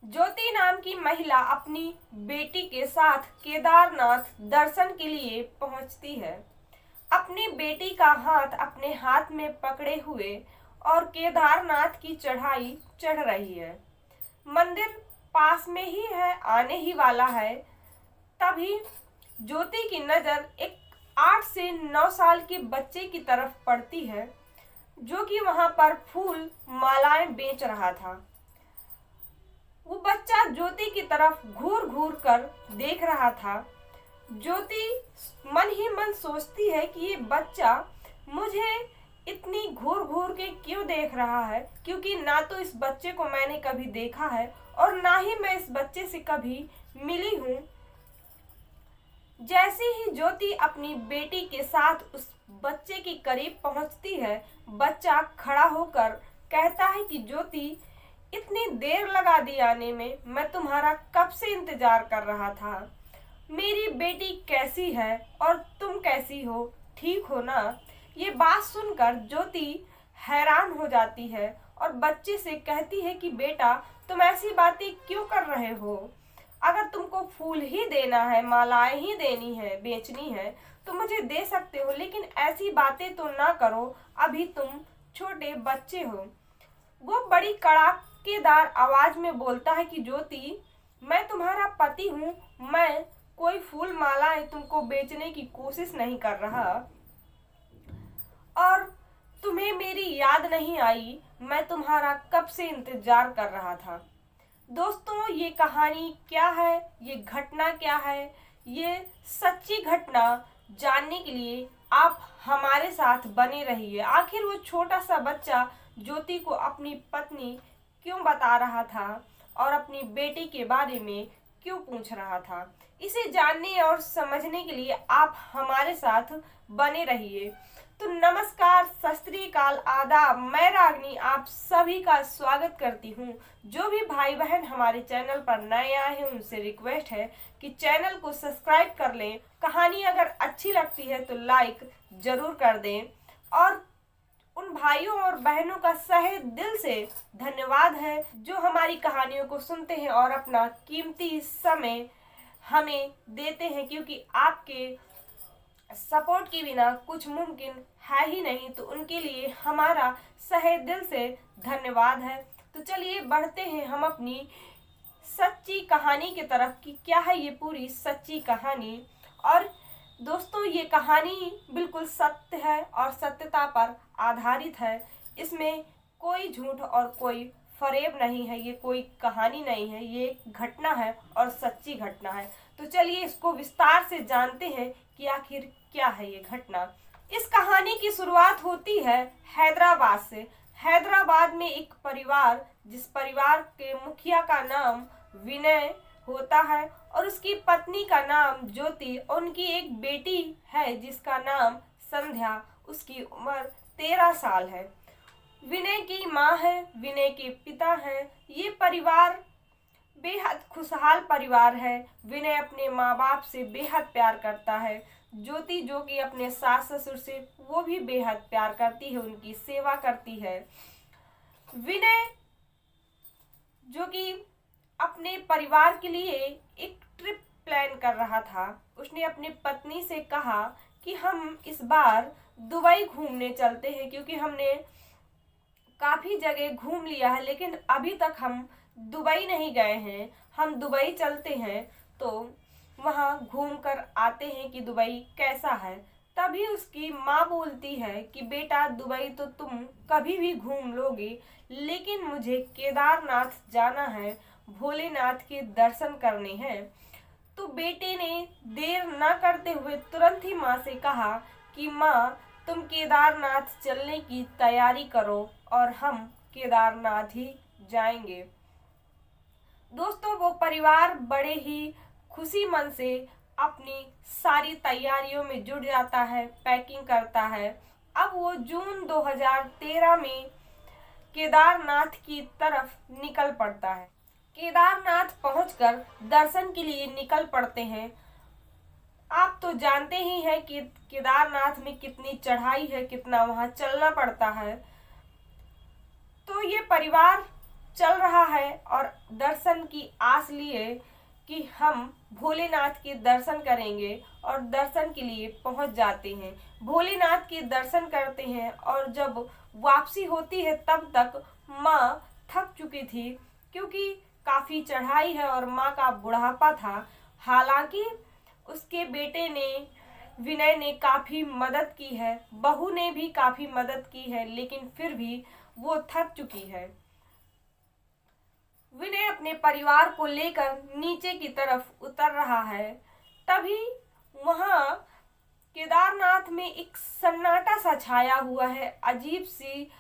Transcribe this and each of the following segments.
ज्योति नाम की महिला अपनी बेटी के साथ केदारनाथ दर्शन के लिए पहुंचती है। अपनी बेटी का हाथ अपने हाथ में पकड़े हुए और केदारनाथ की चढ़ाई चढ़ रही है। मंदिर पास में ही है, आने ही वाला है। तभी ज्योति की नजर एक 8 से 9 साल के बच्चे की तरफ पड़ती है, जो कि वहां पर फूल मालाएं बेच रहा था। वो बच्चा ज्योति की तरफ घूर घूर कर देख रहा था। ज्योति मन ही मन सोचती है कि ये बच्चा मुझे इतनी घूर घूर के क्यों देख रहा है, क्योंकि ना तो इस बच्चे को मैंने कभी देखा है और ना ही मैं इस बच्चे से कभी मिली हूँ। जैसे ही ज्योति अपनी बेटी के साथ उस बच्चे के करीब पहुंचती है, बच्चा खड़ा होकर कहता है कि ज्योति, इतनी देर लगा दी आने में, मैं तुम्हारा कब से इंतजार कर रहा था। मेरी बेटी कैसी है और तुम कैसी हो, ठीक हो ना। ये बात सुनकर ज्योति हैरान हो जाती है और बच्चे से कहती है कि बेटा, तुम ऐसी बातें क्यों कर रहे हो। अगर तुमको फूल ही देना है, मालाएं ही देनी है, बेचनी है, तो मुझे दे सकते हो, लेकिन ऐसी बातें तो ना करो, अभी तुम छोटे बच्चे हो। वो बड़ी कड़ाकेदार आवाज में बोलता है कि ज्योति, मैं तुम्हारा पति हूँ, मैं कोई फूल मालाएं तुमको बेचने की कोशिश नहीं कर रहा। और तुम्हें मेरी याद नहीं आई, मैं तुम्हारा कब से इंतजार कर रहा था। दोस्तों, ये कहानी क्या है, ये घटना क्या है, ये सच्ची घटना जानने के लिए आप हमारे साथ बने रहिए। आखिर वो छोटा सा बच्चा ज्योति को अपनी पत्नी क्यों बता रहा था और अपनी बेटी के बारे में क्यों पूछ रहा था, इसे जानने और समझने के लिए आप हमारे साथ बने रहिए। तो नमस्कार, सत श्री अकाल, आदाब, मैं रागनी आप सभी का स्वागत करती हूँ। जो भी भाई बहन हमारे चैनल पर नए आए हैं, उनसे रिक्वेस्ट है कि चैनल को सब्सक्राइब कर लें। कहानी अगर अच्छी लगती है तो लाइक जरूर कर दें और उन भाइयों और बहनों का सहे दिल से धन्यवाद है जो हमारी कहानियों को सुनते हैं और अपना कीमती समय हमें देते हैं, क्योंकि आपके सपोर्ट के बिना कुछ मुमकिन है ही नहीं। तो उनके लिए हमारा सहे दिल से धन्यवाद है। तो चलिए बढ़ते हैं हम अपनी सच्ची कहानी की तरफ कि क्या है ये पूरी सच्ची कहानी। और दोस्तों, ये कहानी बिल्कुल सत्य है और सत्यता पर आधारित है। इसमें कोई झूठ और कोई फरेब नहीं है, ये कोई कहानी नहीं है, ये एक घटना है और सच्ची घटना है। तो चलिए इसको विस्तार से जानते हैं कि आखिर क्या है ये घटना। इस कहानी की शुरुआत होती है हैदराबाद से। हैदराबाद में एक परिवार, जिस परिवार के मुखिया का नाम विनय होता है और उसकी पत्नी का नाम ज्योति, और उनकी एक बेटी है जिसका नाम संध्या। उसकी उम्र 13 साल है। विनय की माँ है, विनय के पिता हैं। ये परिवार बेहद खुशहाल परिवार है। विनय अपने माँ बाप से बेहद प्यार करता है। ज्योति जो कि अपने सास ससुर से वो भी बेहद प्यार करती है, उनकी सेवा करती है। विनय जो कि अपने परिवार के लिए एक ट्रिप प्लान कर रहा था, उसने अपनी पत्नी से कहा कि हम इस बार दुबई घूमने चलते हैं, क्योंकि हमने काफी जगह घूम लिया है लेकिन अभी तक हम दुबई नहीं गए हैं। हम दुबई चलते हैं तो वहां घूम कर आते हैं कि दुबई कैसा है। तभी उसकी माँ बोलती है कि बेटा, दुबई तो तुम कभी भी घूम लोगे, लेकिन मुझे केदारनाथ जाना है, भोलेनाथ के दर्शन करने हैं। तो बेटे ने देर न करते हुए तुरंत ही माँ से कहा कि माँ, तुम केदारनाथ चलने की तैयारी करो और हम केदारनाथ ही जाएंगे। दोस्तों, वो परिवार बड़े ही खुशी मन से अपनी सारी तैयारियों में जुट जाता है, पैकिंग करता है। अब वो जून 2013 में केदारनाथ की तरफ निकल पड़ता है। केदारनाथ पहुंचकर दर्शन के लिए निकल पड़ते हैं। आप तो जानते ही हैं कि केदारनाथ में कितनी चढ़ाई है, कितना वहां चलना पड़ता है। तो ये परिवार चल रहा है और दर्शन की आस लिए कि हम भोलेनाथ के दर्शन करेंगे और दर्शन के लिए पहुंच जाते हैं। भोलेनाथ के दर्शन करते हैं और जब वापसी होती है तब तक माँ थक चुकी थी, क्योंकि काफ़ी चढ़ाई है और माँ का बुढ़ापा था। हालांकि उसके बेटे ने, विनय ने काफ़ी मदद की है, बहू ने भी काफ़ी मदद की है, लेकिन फिर भी वो थक चुकी है। विनय अपने परिवार को लेकर नीचे की तरफ उतर रहा है। तभी वहां केदारनाथ में एक सन्नाटा सा छाया हुआ है। अजीब सी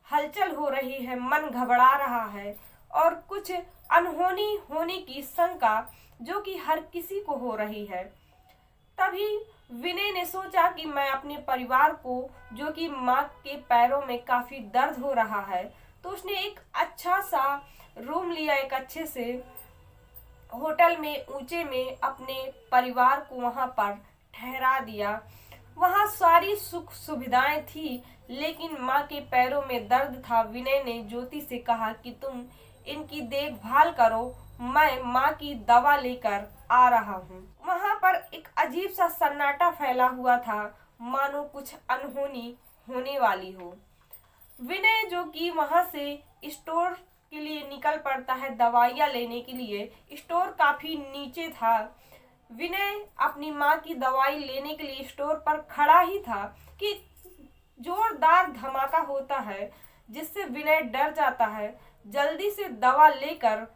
हलचल हो रही है, मन घबरा रहा है और कुछ अनहोनी होने की शंका जो कि हर किसी को हो रही है। तभी विनय ने सोचा कि मैं अपने परिवार को, जो कि माँ के पैरों में काफी दर्द हो रहा है, तो उसने एक अच्छा सा रूम लिया, एक अच्छे से होटल में ऊंचे में अपने परिवार को वहां पर ठहरा दिया। वहां सारी सुख सुविधाएं थी, लेकिन माँ के पैरों में दर्द था। विनय ने ज्योति से कहा कि तुम इनकी देखभाल करो, मैं माँ की दवा लेकर आ रहा हूँ। वहां पर एक अजीब सा सन्नाटा फैला हुआ था, मानो कुछ अनहोनी होने वाली हो। विनय, जो कि वहां से स्टोर के लिए निकल पड़ता है दवाइयाँ लेने के लिए, स्टोर काफी नीचे था। विनय अपनी माँ की दवाई लेने के लिए स्टोर पर खड़ा ही था कि जोरदार धमाका होता है, जिससे विनय डर जाता है। जल्दी से दवा लेकर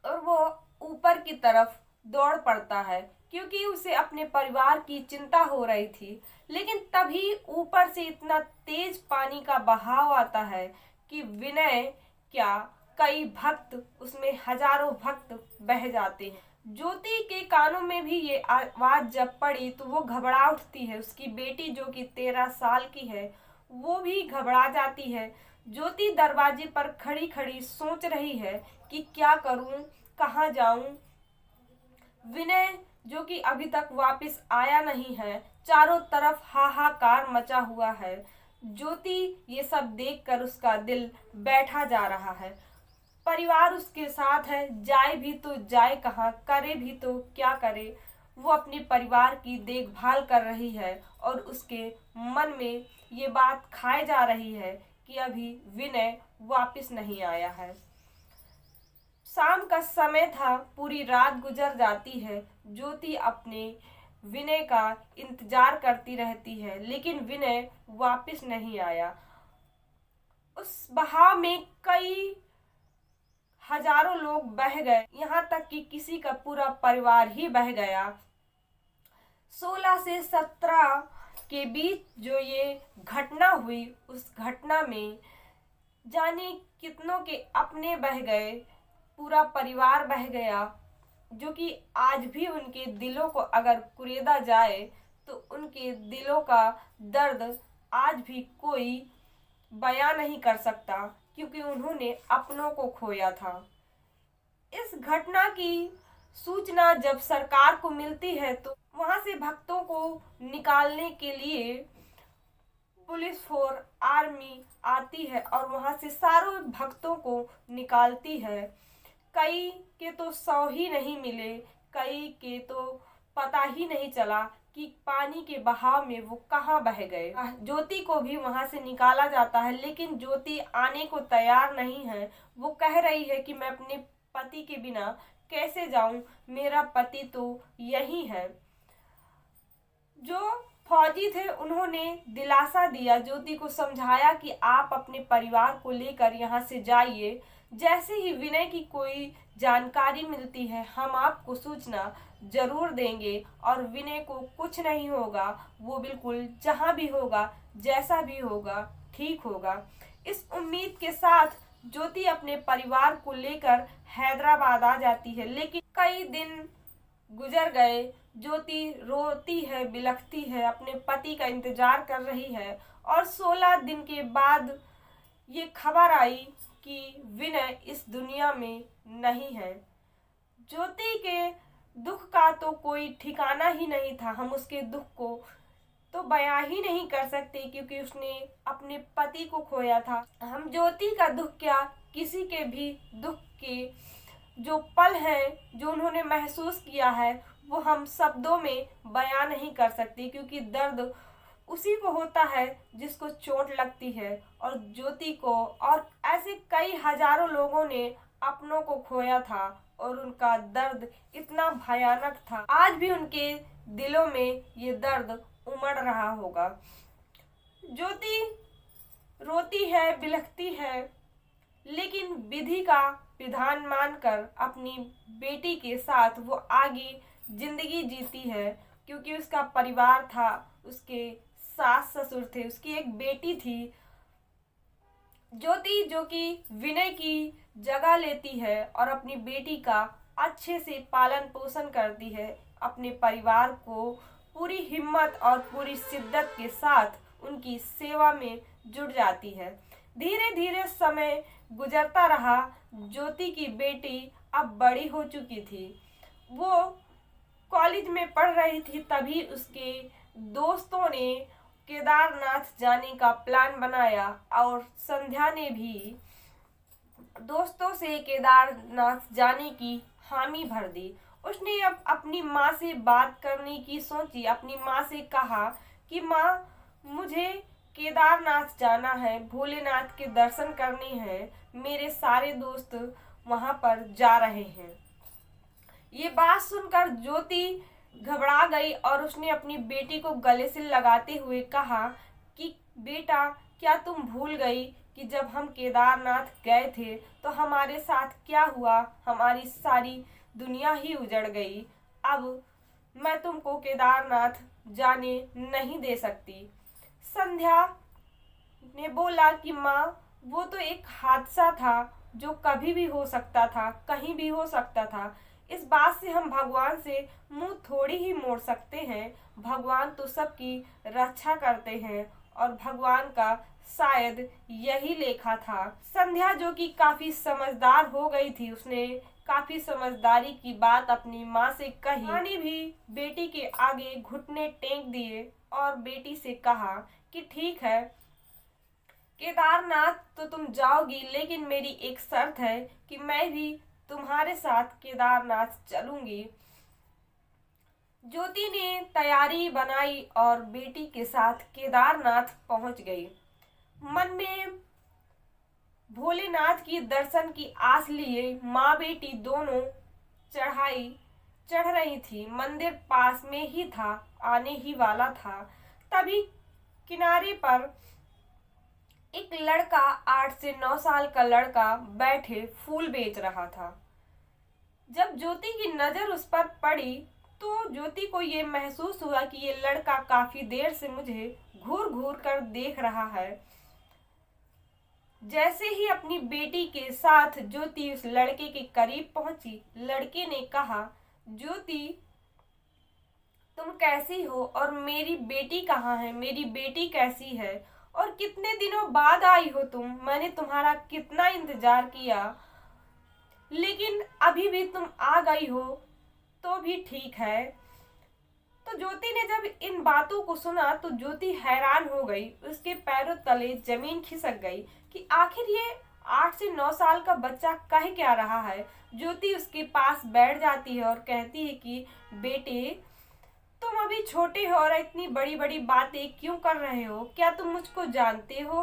और वो ऊपर की तरफ दौड़ पड़ता है, क्योंकि उसे अपने परिवार की चिंता हो रही थी। लेकिन तभी ऊपर से इतना तेज पानी का बहाव आता है कि विनय क्या, कई भक्त, उसमें हजारों भक्त बह जाते हैं। ज्योति के कानों में भी ये आवाज जब पड़ी तो वो घबरा उठती है। उसकी बेटी, जो कि 13 साल की है, वो भी घबरा जाती है। ज्योति दरवाजे पर खड़ी खड़ी सोच रही है कि क्या करूं, कहाँ जाऊं। विनय, जो कि अभी तक वापस आया नहीं है, चारों तरफ हाहाकार मचा हुआ है। ज्योति ये सब देखकर उसका दिल बैठा जा रहा है। परिवार उसके साथ है, जाए भी तो जाए कहाँ, करे भी तो क्या करे। वो अपने परिवार की देखभाल कर रही है और उसके मन में ये बात खाए जा रही है कि अभी विनय वापस नहीं आया है। शाम का समय था, पूरी रात गुजर जाती है। ज्योति अपने विनय का इंतजार करती रहती है, लेकिन विनय वापस नहीं आया। उस बहाव में कई हजारों लोग बह गए, यहाँ तक कि किसी का पूरा परिवार ही बह गया। 16 से 17 के बीच जो ये घटना हुई, उस घटना में जाने कितनों के अपने बह गए, पूरा परिवार बह गया, जो कि आज भी उनके दिलों को अगर कुरेदा जाए तो उनके दिलों का दर्द आज भी कोई बयां नहीं कर सकता, क्योंकि उन्होंने अपनों को खोया था। इस घटना की सूचना जब सरकार को मिलती है तो वहां से भक्तों को निकालने के लिए पुलिस फोर्स, आर्मी आती है और वहां से सारे भक्तों को निकालती है। कई के तो 100 ही नहीं मिले, कई के तो पता ही नहीं चला कि पानी के बहाव में वो कहाँ बह गए। ज्योति को भी वहां से निकाला जाता है, लेकिन ज्योति आने को तैयार नहीं है। वो कह रही है कि मैं अपने पति के बिना कैसे जाऊं, मेरा पति तो यही है। जो फौजी थे उन्होंने दिलासा दिया, ज्योति को समझाया कि आप अपने परिवार को लेकर यहाँ से जाइए। जैसे ही विनय की कोई जानकारी मिलती है हम आपको सूचना जरूर देंगे और विनय को कुछ नहीं होगा, वो बिल्कुल जहाँ भी होगा, जैसा भी होगा, ठीक होगा। इस उम्मीद के साथ ज्योति अपने परिवार को लेकर हैदराबाद आ जाती है। लेकिन कई दिन गुजर गए, ज्योति रोती है, बिलखती है, अपने पति का इंतजार कर रही है और 16 दिन के बाद ये खबर आई कि विनय इस दुनिया में नहीं है। ज्योति के दुख का तो कोई ठिकाना ही नहीं था। हम उसके दुख को तो बयां ही नहीं कर सकते क्योंकि उसने अपने पति को खोया था। हम ज्योति का दुख क्या, किसी के भी दुख के जो पल हैं जो उन्होंने महसूस किया है वो हम शब्दों में बयां नहीं कर सकते, क्योंकि दर्द उसी को होता है जिसको चोट लगती है। और ज्योति को और ऐसे कई हजारों लोगों ने अपनों को खोया था और उनका दर्द इतना भयानक था, आज भी उनके दिलों में ये दर्द उमड़ रहा होगा। ज्योति रोती है, बिलखती है, लेकिन विधि का विधान मानकर अपनी बेटी के साथ वो आगे जिंदगी जीती है, क्योंकि उसका परिवार था, उसके सास ससुर थे, उसकी एक बेटी थी ज्योति, जो कि विनय की जगह लेती है और अपनी बेटी का अच्छे से पालन पोषण करती है, अपने परिवार को पूरी हिम्मत और पूरी शिद्दत के साथ उनकी सेवा में जुट जाती है। धीरे धीरे समय गुजरता रहा। ज्योति की बेटी अब बड़ी हो चुकी थी, वो कॉलेज में पढ़ रही थी, तभी उसके दोस्तों ने केदारनाथ जाने का प्लान बनाया और संध्या ने भी दोस्तों से केदारनाथ जाने की हामी भर दी। उसने अब अपनी माँ से बात करने की सोची, अपनी माँ से कहा कि माँ, मुझे केदारनाथ जाना है, भोलेनाथ के दर्शन करने हैं, मेरे सारे दोस्त वहां पर जा रहे हैं। ये बात सुनकर ज्योति घबरा गई और उसने अपनी बेटी को गले से लगाते हुए कहा कि बेटा, क्या तुम भूल गई कि जब हम केदारनाथ गए थे तो हमारे साथ क्या हुआ? हमारी सारी दुनिया ही उजड़ गई। अब मैं तुमको केदारनाथ जाने नहीं दे सकती। संध्या ने बोला कि माँ, वो तो एक हादसा था जो कभी भी हो सकता था, कहीं भी हो सकता था। इस बात से हम भगवान से मुंह थोड़ी ही मोड़ सकते हैं। भगवान तो सबकी रक्षा करते हैं और भगवान का शायद यही लेखा था। संध्या, जो कि काफी समझदार हो गई थी, उसने काफी समझदारी की बात अपनी माँ से कही। माँ ने भी बेटी के आगे घुटने टेक दिए और बेटी से कहा कि ठीक है, केदारनाथ तो तुम जाओगी, लेकिन मेरी एक शर्त है कि मैं भी तुम्हारे साथ केदारनाथ चलूंगी। ज्योति ने तैयारी बनाई और बेटी के साथ केदारनाथ पहुंच गई। मन में भोलेनाथ की दर्शन की आस लिए माँ बेटी दोनों चढ़ाई चढ़ रही थी। मंदिर पास में ही था, आने ही वाला था। तभी किनारे पर एक लड़का, 8 से 9 साल का लड़का बैठे फूल बेच रहा था। जब ज्योति की नजर उस पर पड़ी तो ज्योति को ये महसूस हुआ कि ये लड़का काफी देर से मुझे घूर घूर कर देख रहा है। जैसे ही अपनी बेटी के साथ ज्योति उस लड़के के करीब पहुंची, लड़के ने कहा, ज्योति, तुम कैसी हो और मेरी बेटी कहाँ है? मेरी बेटी कैसी है और कितने दिनों बाद आई हो तुम? मैंने तुम्हारा कितना इंतजार किया, लेकिन अभी भी तुम आ गई हो तो भी ठीक है। तो ज्योति ने जब इन बातों को सुना तो ज्योति हैरान हो गई। उसके पैरों तले जमीन खिसक गई कि आखिर ये 8 से 9 साल का बच्चा कह क्या रहा है। ज्योति उसके पास बैठ जाती है और कहती है कि बेटे, तुम अभी छोटे हो और इतनी बड़ी बड़ी बातें क्यों कर रहे हो? क्या तुम मुझको जानते हो?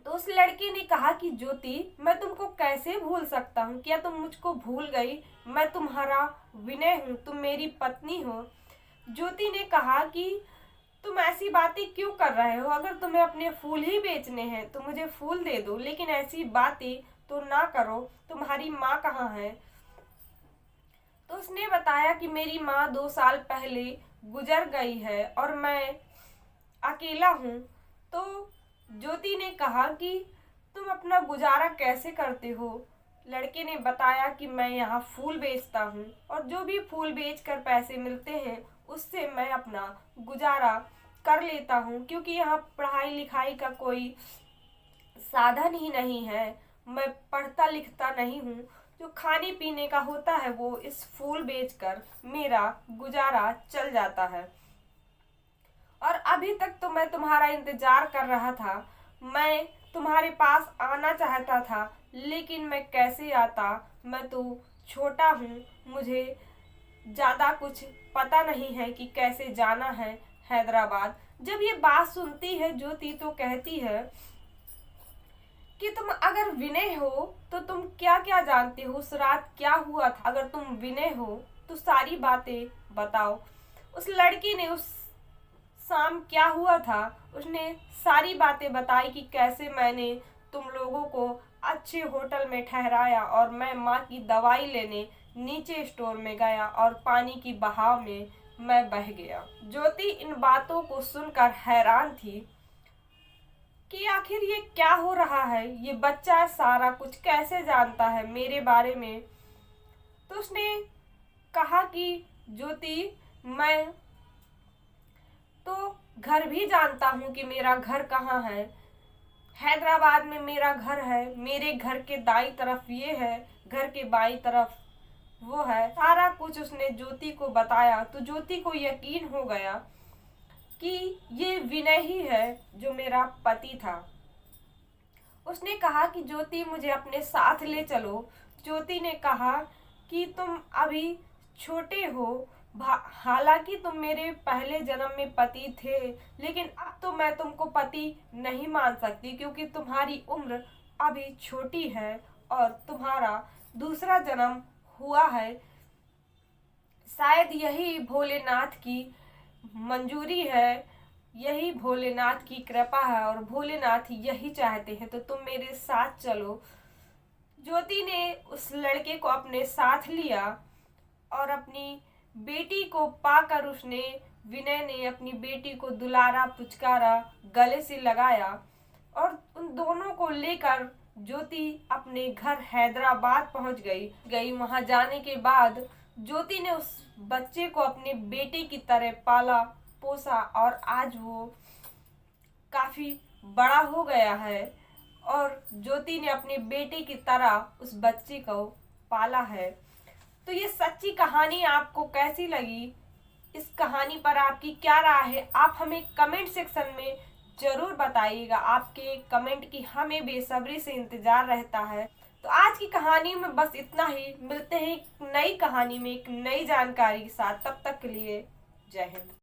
तो उस लड़के ने कहा कि ज्योति, मैं तुमको कैसे भूल सकता हूँ? क्या तुम मुझको भूल गई? मैं तुम्हारा विनय हूँ, तुम मेरी पत्नी हो। ज्योति ने कहा कि तुम ऐसी बातें क्यों कर रहे हो? अगर तुम्हें अपने फूल ही बेचने हैं तो मुझे फूल दे दो, लेकिन ऐसी बातें तो ना करो। तुम्हारी माँ कहाँ है? तो उसने बताया कि मेरी माँ 2 साल पहले गुजर गई है और मैं अकेला हूँ। तो ज्योति ने कहा कि तुम अपना गुजारा कैसे करते हो? लड़के ने बताया कि मैं यहाँ फूल बेचता हूँ और जो भी फूल बेचकर पैसे मिलते हैं उससे मैं अपना गुजारा कर लेता हूँ, क्योंकि यहाँ पढ़ाई लिखाई का कोई साधन ही नहीं है। मैं पढ़ता लिखता नहीं हूँ, जो खाने पीने का होता है वो इस फूल बेचकर मेरा गुजारा चल जाता है। और अभी तक तो मैं तुम्हारा इंतजार कर रहा था। मैं तुम्हारे पास आना चाहता था, लेकिन मैं कैसे आता? मैं तो छोटा हूँ, मुझे ज़्यादा कुछ पता नहीं है कि कैसे जाना है हैदराबाद। जब ये बात सुनती है ज्योति तो कहती है कि तुम अगर विनय हो तो तुम क्या क्या जानते हो, उस रात क्या हुआ था? अगर तुम विनय हो तो सारी बातें बताओ। उस लड़की ने उस शाम क्या हुआ था, उसने सारी बातें बताई कि कैसे मैंने तुम लोगों को अच्छे होटल में ठहराया और मैं माँ की दवाई लेने नीचे स्टोर में गया और पानी की बहाव में मैं बह गया। ज्योति इन बातों को सुनकर हैरान थी कि आखिर ये क्या हो रहा है, ये बच्चा सारा कुछ कैसे जानता है मेरे बारे में। तो उसने कहा कि ज्योति, मैं तो घर भी जानता हूँ कि मेरा घर कहाँ है। हैदराबाद में मेरा घर है, मेरे घर के दाई तरफ ये है, घर के बाई तरफ वो है। सारा कुछ उसने ज्योति को बताया तो ज्योति को यकीन हो गया कि ये विनय ही है जो मेरा पति था। उसने कहा कि ज्योति मुझे अपने साथ ले चलो। ज्योति ने कहा कि तुम अभी छोटे हो, हालांकि तुम मेरे पहले जन्म में पति थे, लेकिन अब तो मैं तुमको पति नहीं मान सकती क्योंकि तुम्हारी उम्र अभी छोटी है और तुम्हारा दूसरा जन्म हुआ है। शायद यही भोलेनाथ की मंजूरी है, यही भोलेनाथ की कृपा है और भोलेनाथ यही चाहते हैं, तो तुम मेरे साथ चलो। ज्योति ने उस लड़के को अपने साथ लिया और अपनी बेटी को पाकर उसने, विनय ने अपनी बेटी को दुलारा पुचकारा, गले से लगाया और उन दोनों को लेकर ज्योति अपने घर हैदराबाद पहुंच गई। वहां जाने के बाद ज्योति ने उस बच्चे को अपने बेटे की तरह पाला पोसा और आज वो काफी बड़ा हो गया है और ज्योति ने अपने बेटे की तरह उस बच्चे को पाला है। तो ये सच्ची कहानी आपको कैसी लगी? इस कहानी पर आपकी क्या राय है? आप हमें कमेंट सेक्शन में जरूर बताइएगा। आपके कमेंट की हमें बेसब्री से इंतजार रहता है। तो आज की कहानी में बस इतना ही। मिलते हैं एक नई कहानी में एक नई जानकारी के साथ। तब तक के लिए जय हिंद।